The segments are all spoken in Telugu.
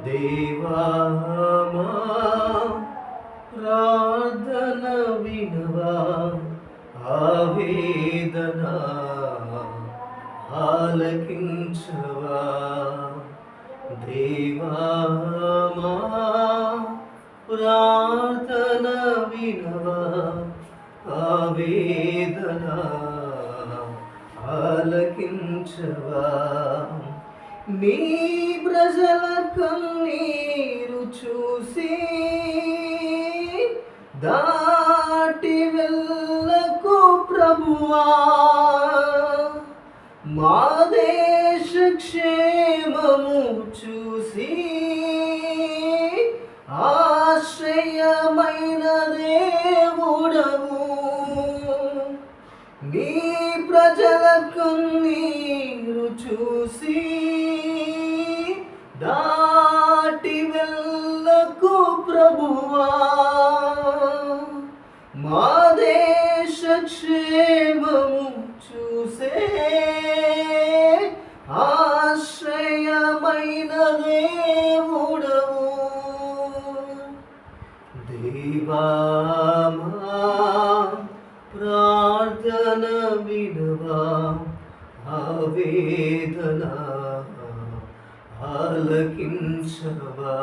దేవా మా ప్రార్థన వినవా, ఆవేదన ఆలకించవా. దేవా మా ప్రార్థన వినవా, ఆవేదన ఆలకించవా. నీ ప్రజల కన్నీరు చూసి దాటి వెళ్ళకు ప్రభువా, మా దేశ క్షేమము చూసి ఆశ్రయమైన దేవుడవు. నీ ప్రజల కన్నీరు చూసి దాటి వెళ్ళకు ప్రభువా, మా దేశ క్షేమము చూసే ఆశ్రయమైన దేవుడవు. దేవా మా ప్రార్థన వినవా, ఆవేదన ఆలకించవా.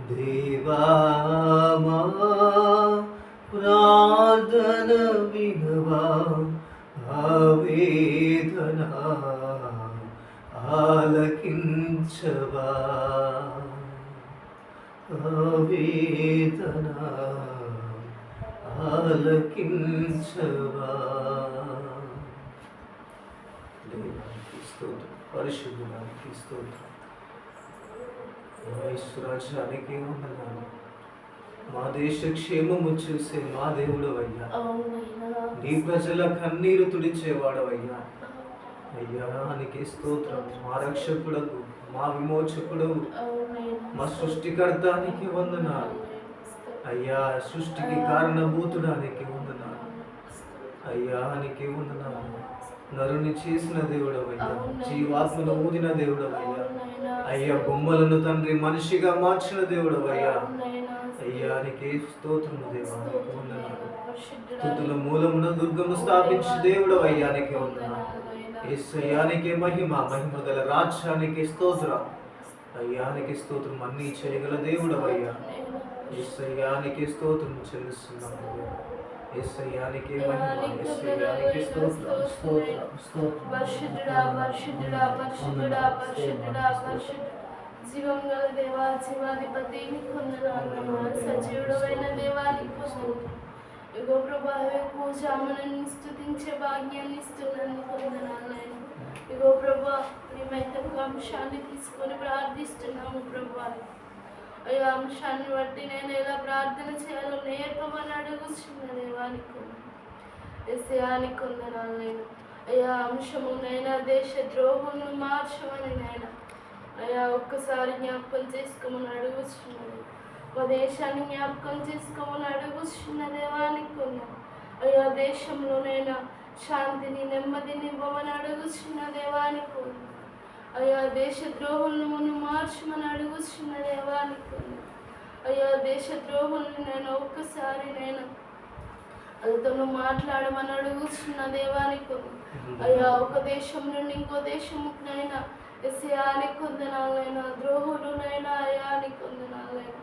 దేవా మా ప్రార్థన వినవా, ఆవేదన ఆలకించవా. ఆవేదన ఆలకించవా. దేవానికి స్తోత్రం, పరిశుద్ధుడానికి స్తోత్రం, రాజ్యానికి వందనాలు. మా దేశ క్షేమము చూసే మా దేవుడు అయ్యా, నీ ప్రజల కన్నీరు తుడిచేవాడవయ్యా. అయ్యా నీకే స్తోత్రం. మా రక్షకుడకు, మా విమోచకుడవు, మా సృష్టికర్తానికి వందనాలు అయ్యా. సృష్టికి కారణభూతుడానికి వందనాలు అయ్యా. నీకే వందనాలు. నరుని చేసిన దేవుడవయ్యా, జీవాత్మను ఊదిన దేవుడవయ్యా. అయ్యా బొమ్మలను తండ్రి మనిషిగా మార్చిన దేవుడవయ్యా. అయ్యా నీకే స్తోత్రము దేవా, నీకు వందనాలు. తుతుల మూలమున దుర్గము స్థాపించి దేవుడవయ్యా, నీకే వందనాలు. యేసయ్యానికే మహిమ, మహిమ గల రాజ్యానికి స్తోత్రం. అయ్యానికి స్తోత్రం. అన్నీ చేయగల దేవుడవయ్యా. యేసయ్యానికి స్తోత్రం చెల్లిస్తున్నాము. యేసయ్యానికి మహిమ, యేసయ్యానికి స్తోత్రం, స్తోత్రం, స్తోత్రం. పరిశుద్ధుడా, పరిశుద్ధుడా, పరిశుద్ధుడా, పరిశుద్ధుడా, పరిశుద్ధుడా, జీవం గల దేవా, జీవాధిపతి నీకు వందనాలు. సజీవుడైన దేవానికి వందనాలు. ఇగో ప్రభా, పూజామని స్తుతించే భాగ్యాన్ని ఇస్తున్నందుకు వందనాలు. ఇగో ప్రభా, మేమైతే ఒక అంశాన్ని తీసుకొని ప్రార్థిస్తున్నాము ప్రభా. ఈ అంశాన్ని బట్టి నేను ఎలా ప్రార్థన చేయాలో నేర్పమని అడుగుతున్న దేవానికి ఎస్యానికి వందనాలు. నేను అయ్యా అంశము నైనా దేశ ద్రోహులను మార్చమని నైనా అయ్యా ఒక్కసారి జ్ఞాపకం చేసుకోమని అడుగుతున్నాను. మా దేశాన్ని జ్ఞాపకం చేసుకోమని అడుగుతున్న దేవానికి వందనాలు. అయ్యా దేశంలోనైనా శాంతిని, నెమ్మదిని ఇవ్వమని అడుగుతున్న దేవానికి వందనాలు. అయ్యా దేశ ద్రోహులను మార్చమని అడుగుతున్న దేవానికి వందనాలు. అయ్యా దేశ ద్రోహులను నేను ఒక్కసారి నేను వాళ్ళతో మాట్లాడమని అడుగుతున్న దేవానికి వందనాలు. అయ్యా ఒక దేశం నుండి ఇంకో దేశమునైనా ఎస్యానికి వందనాలైనా, ద్రోహులునైనా అయానికి వందనాలైనా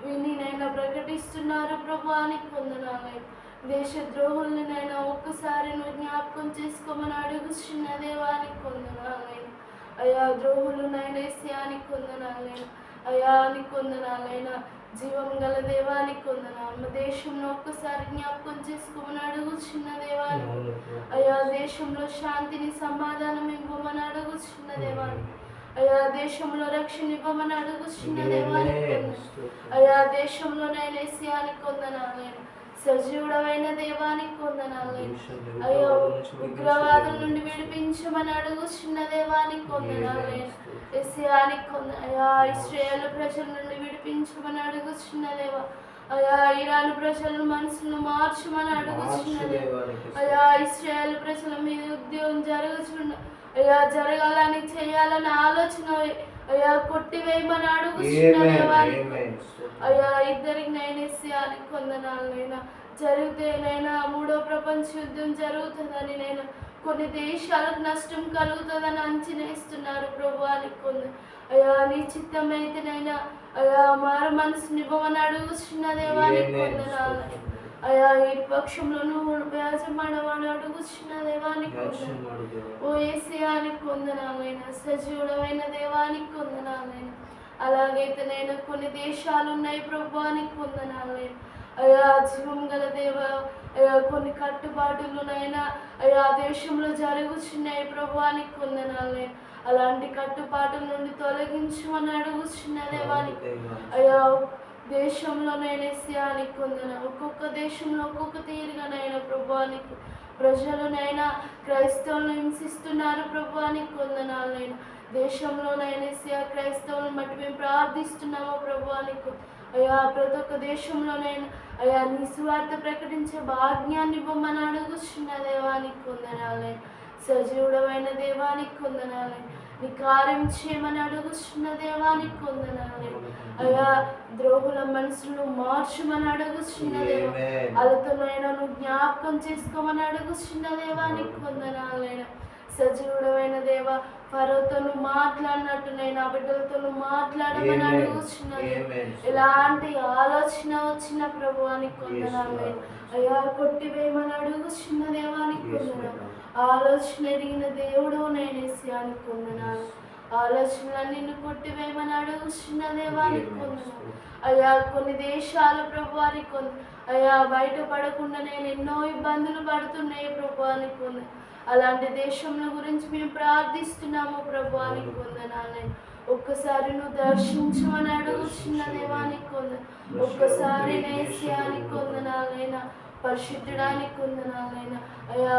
వినినైనా ప్రకటిస్తున్నారు ప్రభానికి వందనాలైనా. దేశ ద్రోహులనైనా ఒక్కసారి నువ్వు జ్ఞాపకం చేసుకోమని అడుగుతున్న దేవానికి వందనాలైనా. అయా ద్రోహులునైనా ఎస్యానికి వందనాలైనా, అయానికి వందనాలైనా. జీవం గల దేవానికి వందనాలు. మా దేశంలో ఒక్కసారి జ్ఞాపకం చేసుకోమని అడుగుతున్న దేవానికి. అయా దేశంలో శాంతిని, సమాధానం ఇవ్వమని అడుగుతున్న దేవానికి. అయా దేశంలో రక్షణ ఇవ్వమని అడుగుతున్న దేవానికి. అయా దేశంలో నేను ఎస్యానికి వందనాలైనా, సజీవుడమైన దేవానికి వందనాలు. అయ్యో ఉగ్రవాదం నుండి విడిపించమని అడుగుతున్న దేవానికి వందనాలు. ఎస్యానికి అయ్యా ఇశ్రాయేలు ప్రజల నుండి విడిపించమని అడుగుతున్న దేవా. అయా ఇరాన్ ప్రజల మనసును మార్చమని అడుగుతున్న దేవా. అయా ఇశ్రాయేలు ప్రజల మీద ఉద్యోగం జరుగుతున్న అయ్యా జరగాలని చేయాలని ఆలోచన అయ్యా కొట్టివేయమని అడుగుతున్న ఆమేన్ దేవానికి ఆమేన్ అయ్యా ఇద్దరికి నైనా కొందనాలనైనా జరిగితే నైనా మూడో ప్రపంచ యుద్ధం జరుగుతుందని నేను కొన్ని దేశాలకు నష్టం కలుగుతుందని అంచనా ఇస్తున్నారు ప్రభువానికి కొందరు అయ్యా నీ చిత్తమైతేనైనా అయ్యా మారు మనసుని ఇవ్వమని అడుగుతున్న దేవానికి కొందనాలు అయ్యా ఈ పక్షంలో నువ్వు వ్యాజమాడమని అడుగుతున్న దేవానికి కొందనాలు ఓ ఏసియానికి కొందనాలైనా సజీవుడమైన దేవానికి కొందనాలైనా అలాగైతే నేను కొన్ని దేశాలు ఉన్నాయి ప్రభువానికి కొందనాలైనా అయ్యా జీవం గల దేవ అయ్యా కొన్ని కట్టుబాటులునైనా అయ్యా దేశంలో జరుగుతున్నాయి ప్రభువానికి కొందనాలైనా అలాంటి కట్టుబాటుల నుండి తొలగించమని అడుగుతున్న దేవానికి అయ్యా దేశంలోనైనా సియానికి కొందన ఒక్కొక్క దేశంలో ఒక్కొక్క తీరుగానైనా ప్రభువానికి ప్రజలునైనా క్రైస్తవులను హింసిస్తున్నారు ప్రభువానికి కొందనాలైనా దేశంలోనైనా సియా క్రైస్తవులను బట్టి మేము ప్రార్థిస్తున్నాము ప్రభువానికి అయ్యా ప్రతి ఒక్క దేశంలోనైనా అయ్యా నీ సువార్త ప్రకటించే భాగ్యాన్ని ఇవ్వమని అడుగుతున్న దేవానికి కొందనాలే సజీవుడమైన దేవానికి కొందనాలే నీ కార్యం చేయమని అడుగుతున్న దేవానికి కొందనాలే అయ్యా ద్రోహుల మనసును మార్చమని అడుగుతున్న దేవా వాళ్ళతోనైనా నువ్వు జ్ఞాపకం చేసుకోమని అడుగుతున్న దేవానికి కొందనాలైనా సజీవుడమైన దేవ ఫరోతో నువ్వు మాట్లాడినట్టు నేను ఆ బిడ్డలతో నువ్వు మాట్లాడమని అడుగుతున్నది ఎలాంటి ఆలోచన వచ్చిన ప్రభువానికి కొందనాలు అయ్యా కొట్టివేయమని అడుగుతున్న దేవానికి కొందనాలు ఆలోచన ఎరిగిన దేవుడు నేను ఏసియానికి కొందనాలు ఆలోచనలు నిన్ను కొట్టివేయమని అడుగుతున్న దేవానికి కొందనాలు అయ్యా కొన్ని దేశాలు ప్రభువానికి కొంద అయ్యా బయటపడకుండా నేను ఎన్నో ఇబ్బందులు పడుతున్నాయి ప్రభువానికి కొంద అలాంటి దేశంలో గురించి మేము ప్రార్థిస్తున్నాము ప్రభువానికి కొందనాలే ఒక్కసారి నువ్వు దర్శించమని అడుగుతున్న దేవానికి కొంద ఒక్కసారి నేసియానికి కొందనాలైనా పరిశుద్ధడానికి కొందనాలైనా అయ్యా